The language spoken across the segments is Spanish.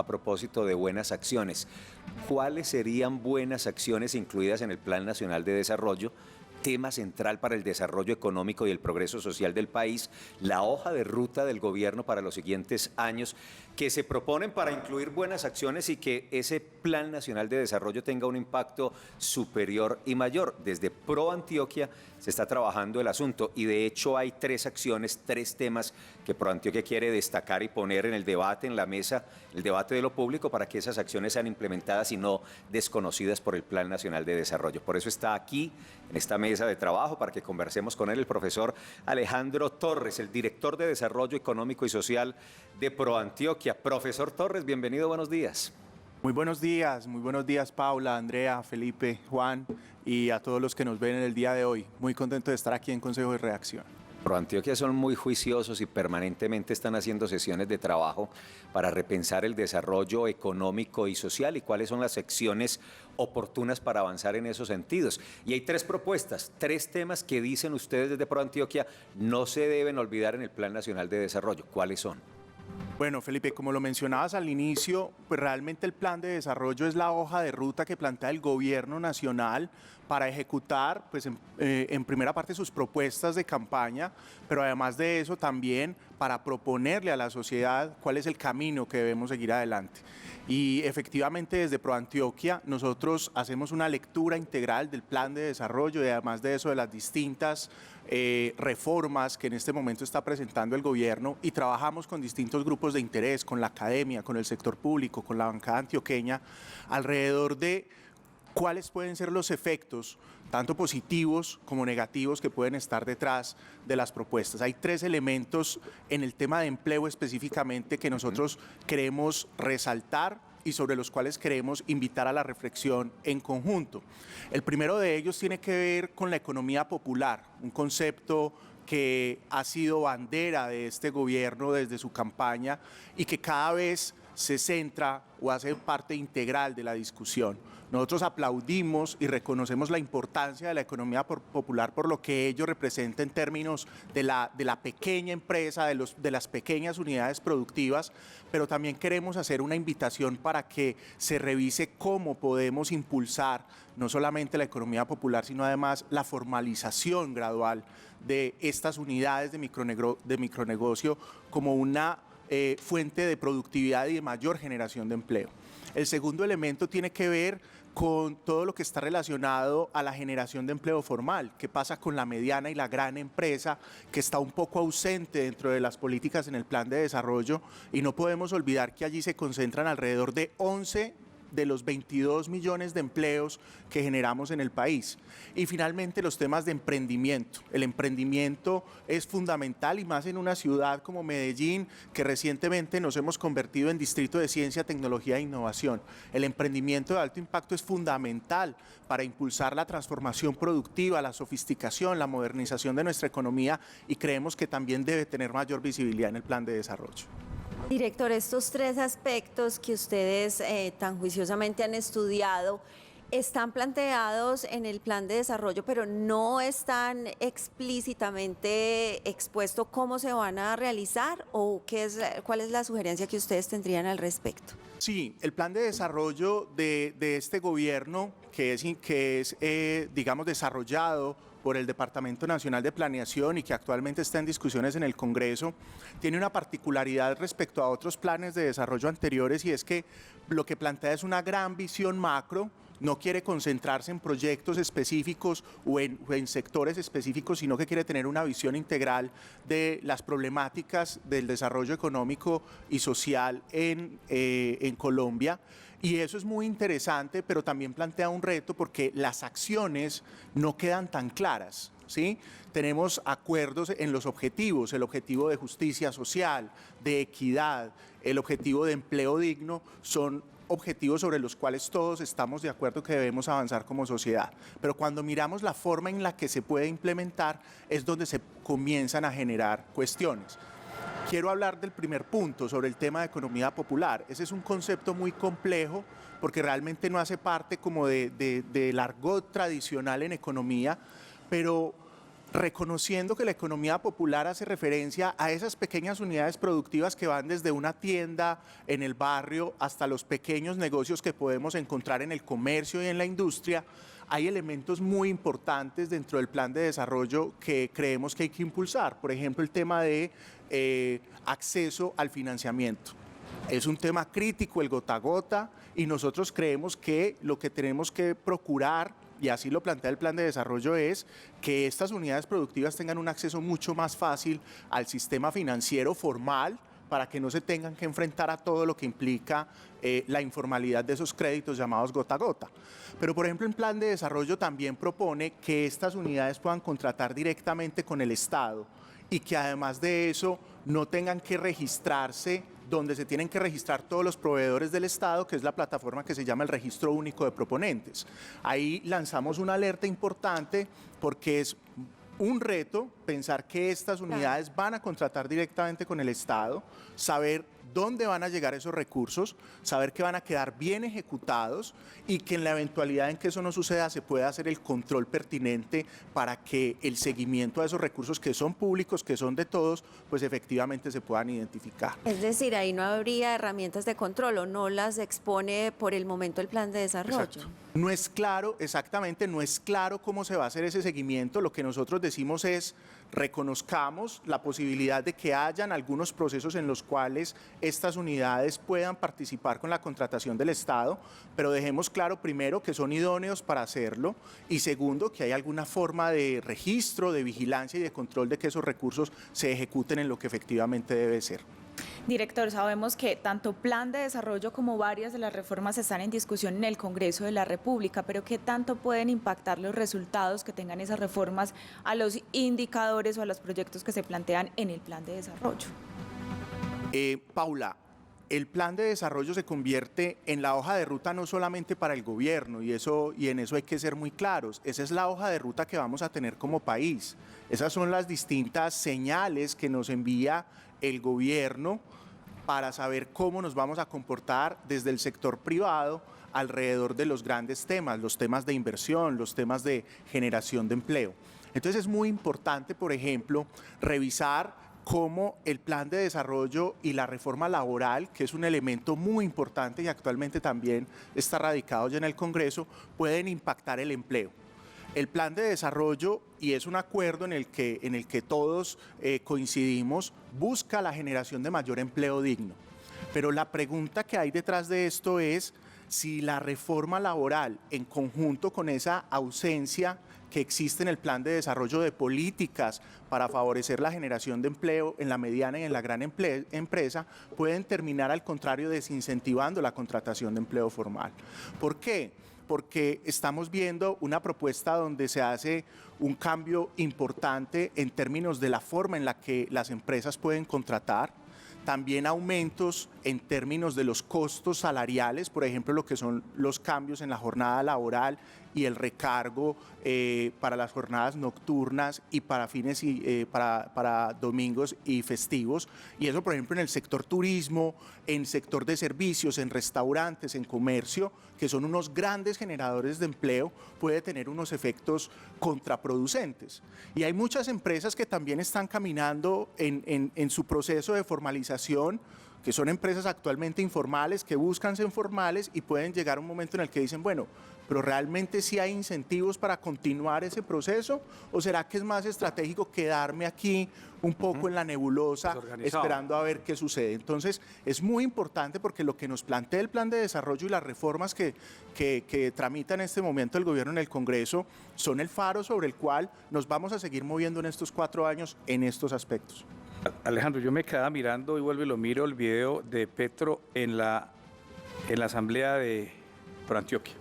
a propósito de buenas acciones. ¿Cuáles serían buenas acciones incluidas en el Plan Nacional de Desarrollo? Tema central para el desarrollo económico y el progreso social del país, la hoja de ruta del gobierno para los siguientes años que se proponen para incluir buenas acciones y que ese Plan Nacional de Desarrollo tenga un impacto superior y mayor. Desde Pro Antioquia se está trabajando el asunto y de hecho hay 3 acciones, 3 temas que Pro Antioquia quiere destacar y poner en el debate, en la mesa, el debate de lo público para que esas acciones sean implementadas y no desconocidas por el Plan Nacional de Desarrollo. Por eso está aquí, en esta mesa de trabajo, para que conversemos con él, el profesor Alejandro Torres, el director de Desarrollo Económico y Social de Pro Antioquia. Profesor Torres, bienvenido, buenos días. Muy buenos días Paula, Andrea, Felipe, Juan y a todos los que nos ven en el día de hoy. Muy contento de estar aquí en Consejo de Redacción. Pro Antioquia son muy juiciosos y permanentemente están haciendo sesiones de trabajo para repensar el desarrollo económico y social y cuáles son las secciones oportunas para avanzar en esos sentidos. Y hay 3 propuestas, 3 temas que dicen ustedes desde Pro Antioquia no se deben olvidar en el Plan Nacional de Desarrollo. ¿Cuáles son? Bueno, Felipe, como lo mencionabas al inicio, pues realmente el plan de desarrollo es la hoja de ruta que plantea el gobierno nacional para ejecutar, pues en primera parte sus propuestas de campaña, pero además de eso también para proponerle a la sociedad cuál es el camino que debemos seguir adelante. Y efectivamente desde Pro Antioquia nosotros hacemos una lectura integral del plan de desarrollo y además de eso de las distintas reformas que en este momento está presentando el gobierno y trabajamos con distintos grupos de interés, con la academia, con el sector público, con la bancada antioqueña, alrededor de cuáles pueden ser los efectos, tanto positivos como negativos, que pueden estar detrás de las propuestas. Hay 3 elementos en el tema de empleo específicamente que nosotros queremos resaltar y sobre los cuales queremos invitar a la reflexión en conjunto. El primero de ellos tiene que ver con la economía popular, un concepto que ha sido bandera de este gobierno desde su campaña y que cada vez se centra o hace parte integral de la discusión. Nosotros aplaudimos y reconocemos la importancia de la economía popular por lo que ello representa en términos de la pequeña empresa, de las pequeñas unidades productivas, pero también queremos hacer una invitación para que se revise cómo podemos impulsar no solamente la economía popular, sino además la formalización gradual de estas unidades de micronegocio como una fuente de productividad y de mayor generación de empleo. El segundo elemento tiene que ver con todo lo que está relacionado a la generación de empleo formal, qué pasa con la mediana y la gran empresa, que está un poco ausente dentro de las políticas en el plan de desarrollo, y no podemos olvidar que allí se concentran alrededor de 11 de los 22 millones de empleos que generamos en el país. Y finalmente los temas de emprendimiento. El emprendimiento es fundamental y más en una ciudad como Medellín, que recientemente nos hemos convertido en distrito de ciencia, tecnología e innovación. El emprendimiento de alto impacto es fundamental para impulsar la transformación productiva, la sofisticación, la modernización de nuestra economía y creemos que también debe tener mayor visibilidad en el plan de desarrollo. Director, estos 3 aspectos que ustedes tan juiciosamente han estudiado están planteados en el plan de desarrollo, pero no están explícitamente expuestos cómo se van a realizar o cuál es la sugerencia que ustedes tendrían al respecto. Sí, el plan de desarrollo de este gobierno, que es digamos, desarrollado por el Departamento Nacional de Planeación y que actualmente está en discusiones en el Congreso, tiene una particularidad respecto a otros planes de desarrollo anteriores y es que lo que plantea es una gran visión macro, no quiere concentrarse en proyectos específicos o en sectores específicos, sino que quiere tener una visión integral de las problemáticas del desarrollo económico y social en Colombia. Y eso es muy interesante, pero también plantea un reto porque las acciones no quedan tan claras, ¿sí? Tenemos acuerdos en los objetivos, el objetivo de justicia social, de equidad, el objetivo de empleo digno, son objetivos sobre los cuales todos estamos de acuerdo que debemos avanzar como sociedad. Pero cuando miramos la forma en la que se puede implementar es donde se comienzan a generar cuestiones. Quiero hablar del primer punto sobre el tema de economía popular. Ese es un concepto muy complejo porque realmente no hace parte como del argot tradicional en economía, pero reconociendo que la economía popular hace referencia a esas pequeñas unidades productivas que van desde una tienda en el barrio hasta los pequeños negocios que podemos encontrar en el comercio y en la industria. Hay elementos muy importantes dentro del plan de desarrollo que creemos que hay que impulsar. Por ejemplo, el tema de acceso al financiamiento. Es un tema crítico, el gota a gota, y nosotros creemos que lo que tenemos que procurar, y así lo plantea el plan de desarrollo, es que estas unidades productivas tengan un acceso mucho más fácil al sistema financiero formal, para que no se tengan que enfrentar a todo lo que implica la informalidad de esos créditos llamados gota a gota. Pero, por ejemplo, el plan de desarrollo también propone que estas unidades puedan contratar directamente con el Estado y que además de eso no tengan que registrarse donde se tienen que registrar todos los proveedores del Estado, que es la plataforma que se llama el Registro Único de Proponentes. Ahí lanzamos una alerta importante porque es un reto pensar que estas unidades van a contratar directamente con el Estado, saber dónde van a llegar esos recursos, saber que van a quedar bien ejecutados y que en la eventualidad en que eso no suceda se pueda hacer el control pertinente para que el seguimiento a esos recursos que son públicos, que son de todos, pues efectivamente se puedan identificar. Es decir, ahí no habría herramientas de control o no las expone por el momento el plan de desarrollo. Exacto. No es claro, exactamente, no es claro cómo se va a hacer ese seguimiento. Lo que nosotros decimos es reconozcamos la posibilidad de que hayan algunos procesos en los cuales estas unidades puedan participar con la contratación del Estado, pero dejemos claro primero que son idóneos para hacerlo y segundo que hay alguna forma de registro, de vigilancia y de control de que esos recursos se ejecuten en lo que efectivamente debe ser. Director, sabemos que tanto plan de desarrollo como varias de las reformas están en discusión en el Congreso de la República, pero ¿qué tanto pueden impactar los resultados que tengan esas reformas a los indicadores o a los proyectos que se plantean en el plan de desarrollo? Paula, el plan de desarrollo se convierte en la hoja de ruta no solamente para el gobierno y en eso hay que ser muy claros. Esa es la hoja de ruta que vamos a tener como país. Esas son las distintas señales que nos envía el gobierno para saber cómo nos vamos a comportar desde el sector privado alrededor de los grandes temas, los temas de inversión, los temas de generación de empleo. Entonces es muy importante, por ejemplo, revisar cómo el plan de desarrollo y la reforma laboral, que es un elemento muy importante y actualmente también está radicado ya en el Congreso, pueden impactar el empleo. El plan de desarrollo, y es un acuerdo en el que todos coincidimos, busca la generación de mayor empleo digno. Pero la pregunta que hay detrás de esto es si la reforma laboral, en conjunto con esa ausencia que existe en el plan de desarrollo de políticas para favorecer la generación de empleo en la mediana y en la gran empresa, pueden terminar al contrario desincentivando la contratación de empleo formal. ¿Por qué? Porque estamos viendo una propuesta donde se hace un cambio importante en términos de la forma en la que las empresas pueden contratar, también aumentos en términos de los costos salariales, por ejemplo, lo que son los cambios en la jornada laboral y el recargo para las jornadas nocturnas y para fines y para domingos y festivos. Y eso, por ejemplo, en el sector turismo, en sector de servicios, en restaurantes, en comercio, que son unos grandes generadores de empleo, puede tener unos efectos contraproducentes. Y hay muchas empresas que también están caminando en su proceso de formalización, que son empresas actualmente informales, que buscan ser formales y pueden llegar a un momento en el que dicen, bueno, pero ¿realmente sí hay incentivos para continuar ese proceso? ¿O será que es más estratégico quedarme aquí un poco en la nebulosa esperando a ver qué sucede? Entonces, es muy importante porque lo que nos plantea el plan de desarrollo y las reformas que tramita en este momento el gobierno en el Congreso son el faro sobre el cual nos vamos a seguir moviendo en estos 4 años en estos aspectos. Alejandro, yo me quedaba mirando y vuelvo y lo miro el video de Petro en la asamblea de Antioquia.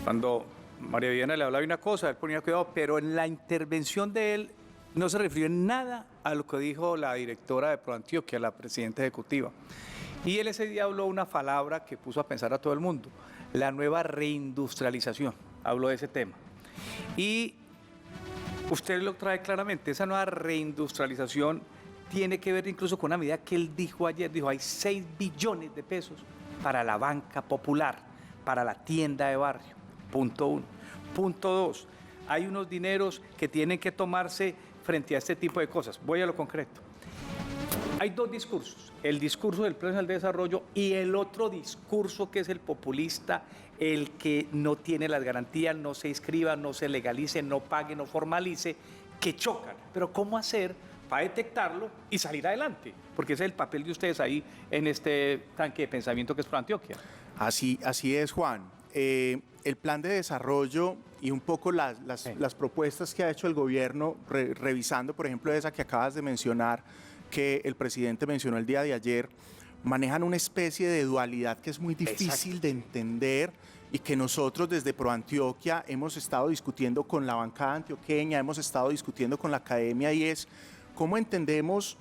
Cuando María Viviana le hablaba de una cosa, él ponía cuidado, pero en la intervención de él no se refirió en nada a lo que dijo la directora de ProAntioquia, la presidenta ejecutiva. Y él ese día habló una palabra que puso a pensar a todo el mundo, la nueva reindustrialización, habló de ese tema. Y usted lo trae claramente, esa nueva reindustrialización tiene que ver incluso con una medida que él dijo ayer, dijo hay 6 billones de pesos para la banca popular, para la tienda de barrio, punto 1. Punto 2, hay unos dineros que tienen que tomarse frente a este tipo de cosas. Voy a lo concreto. Hay dos discursos, el discurso del Plan Nacional de Desarrollo y el otro discurso que es el populista, el que no tiene las garantías, no se inscriba, no se legalice, no pague, no formalice, que chocan. Pero ¿cómo hacer para detectarlo y salir adelante? Porque ese es el papel de ustedes ahí en este tanque de pensamiento que es ProAntioquia. Así es, Juan. El plan de desarrollo y un poco las propuestas que ha hecho el gobierno, revisando, por ejemplo, esa que acabas de mencionar, que el presidente mencionó el día de ayer, manejan una especie de dualidad que es muy difícil de entender y que nosotros desde ProAntioquia hemos estado discutiendo con la bancada antioqueña, hemos estado discutiendo con la academia, y es cómo entendemos,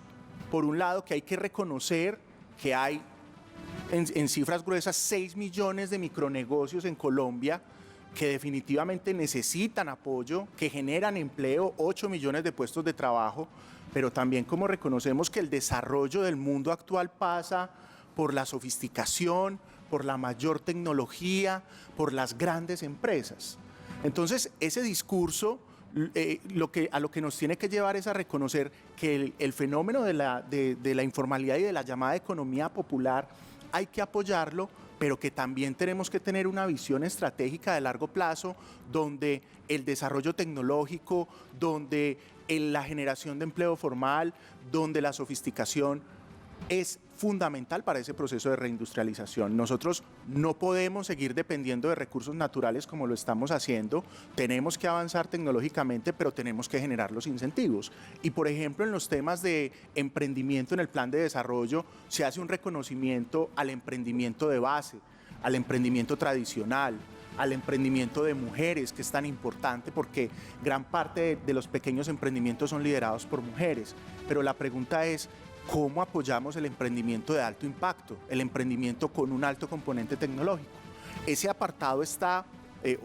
por un lado, que hay que reconocer que hay en cifras gruesas 6 millones de micronegocios en Colombia que definitivamente necesitan apoyo, que generan empleo, 8 millones de puestos de trabajo, pero también como reconocemos que el desarrollo del mundo actual pasa por la sofisticación, por la mayor tecnología, por las grandes empresas. Entonces, ese discurso a lo que nos tiene que llevar es a reconocer que el fenómeno de la informalidad y de la llamada economía popular hay que apoyarlo, pero que también tenemos que tener una visión estratégica de largo plazo donde el desarrollo tecnológico, donde la generación de empleo formal, donde la sofisticación es fundamental para ese proceso de reindustrialización. Nosotros no podemos seguir dependiendo de recursos naturales como lo estamos haciendo, tenemos que avanzar tecnológicamente, pero tenemos que generar los incentivos. Y por ejemplo, en los temas de emprendimiento en el plan de desarrollo, se hace un reconocimiento al emprendimiento de base, al emprendimiento tradicional, al emprendimiento de mujeres, que es tan importante porque gran parte de los pequeños emprendimientos son liderados por mujeres. Pero la pregunta es, ¿cómo apoyamos el emprendimiento de alto impacto, el emprendimiento con un alto componente tecnológico? Ese apartado está,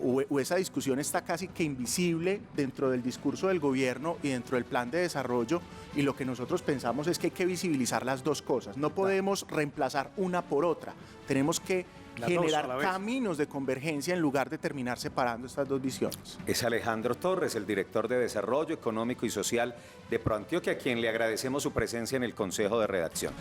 o esa discusión está casi que invisible dentro del discurso del gobierno y dentro del plan de desarrollo, y lo que nosotros pensamos es que hay que visibilizar las dos cosas. No podemos reemplazar una por otra, tenemos que generar caminos de convergencia en lugar de terminar separando estas dos visiones. Es Alejandro Torres, el director de Desarrollo Económico y Social de ProAntioquia, a quien le agradecemos su presencia en el Consejo de Redacción.